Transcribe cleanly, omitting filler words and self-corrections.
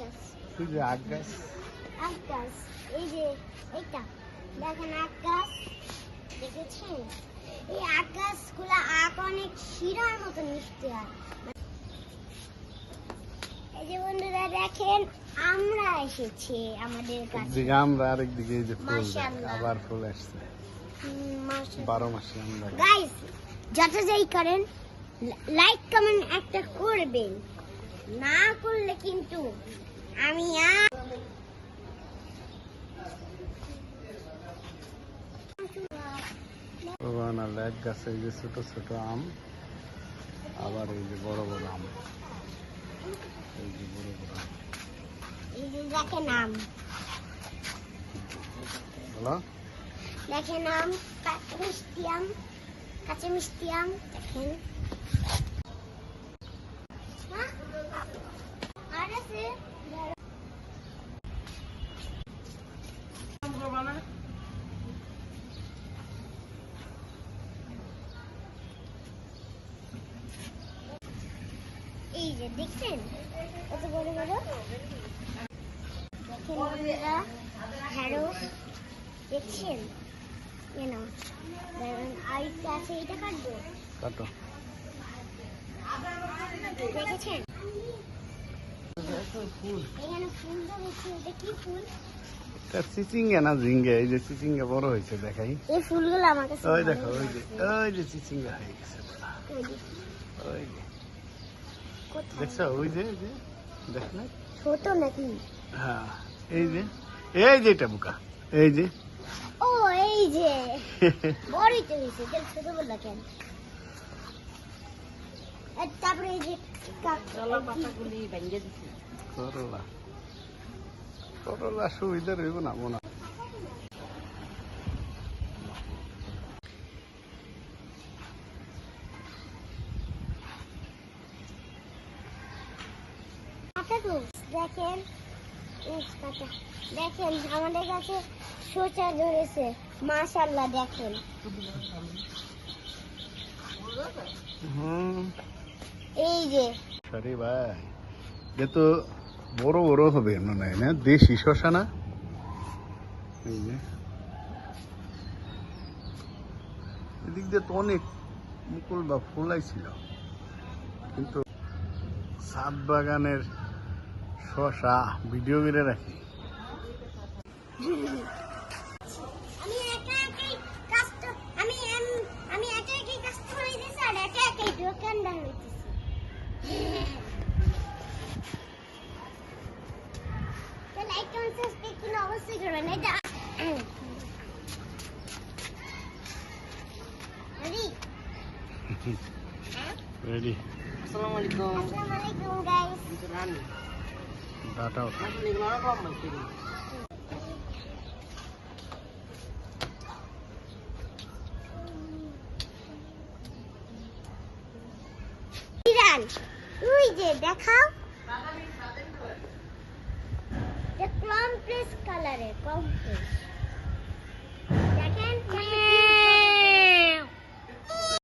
গাছ। এই যে আখ গাছ। আখ গাছ, এই যে এইটা দেখেন আখ গাছ, দেখেছেন? এই আখ গাছগুলো আখ অনেক শিরার মতো মিষ্টি হয়। এই যে বন্ধুরা দেখেন আমরা এসেছি আমাদের কাছে। একদিকে আমরা আরেকদিকে এই যে ফুল, মাশাআল্লাহ। আবার ফুল আসছে। মাশাআল্লাহ। 12 মাসে আমরা। গাইস, যত যাই করেন লাইক কমেন্ট একটা করবেন, না করলে কিন্তু আমি এক গাছে এই যে ছোট ছোট আম, আবার এই যে বড় বড় আম, এই যে বড় বড় আম। এই যে দেখেন আম, হলো দেখেন আম, কাঁচা মিষ্টি আম, কাঁচা মিষ্টি আম দেখেন। আর আছে এই যে দেখছেন কত বড় বড়, দেখেন বন্ধুরা ঢেঁড়স দেখছেন কেন? আর একটা আছে, এটা কাটবো, কাটো। দেখেছেন এখানে ফুল ধরেছে, এটা কি ফুল? এটা চিচিঙ্গা না ঝিঙ্গা? এই যে চিচিঙ্গা বড় হয়েছে দেখাই। এই ফুলগুলো আমার কাছে ওই ভালো দেখো, ওই যে লাগছে। চিচিঙ্গা হয়ে গেছে। ওই যে, ওই যে কোথায়? দেখছো, ওই যে দেখ না? ছোট নাকি? হ্যাঁ, এই যে এটা বুকা, এই যে ও এই যে বড়ই তো হয়েছে, এটা ছোট বললা কেন? আর তারপরে এই যে পাতাগুলি ভেঙে দিচ্ছে। করলা, করলা সুবিধা রইব না মনে হয়। দেখেন দেখেন আমাদের কাছে শসা ধরেছে, মাশাআল্লাহ দেখেন। এই যে সরি ভাই, এ তো বড় বড় হবে মনে হয় না, দেশি শশা না? এই যে এদিক দিয়ে তো অনেক মুকুল বা ফুলাই ছিল, কিন্তু ছাদ বাগানের শশা ভিডিও করে রাখি। আমি একা একাই কাস্টমার, আমি একা একাই কাস্টমার হইতেছি আর একা একাই দোকানদার হইতেছি। তো লাইক কমেন্ট সাবস্ক্রাইব কিন্তু অবশ্যই করবেন। এটা রেডি? আসসালামু আলাইকুম। আসসালামু আলাইকুম গাইস। ডাটা ইরান তুই যে দেখাও, এটা কমপ্লেক্স কালারের, কমপ্লেক্স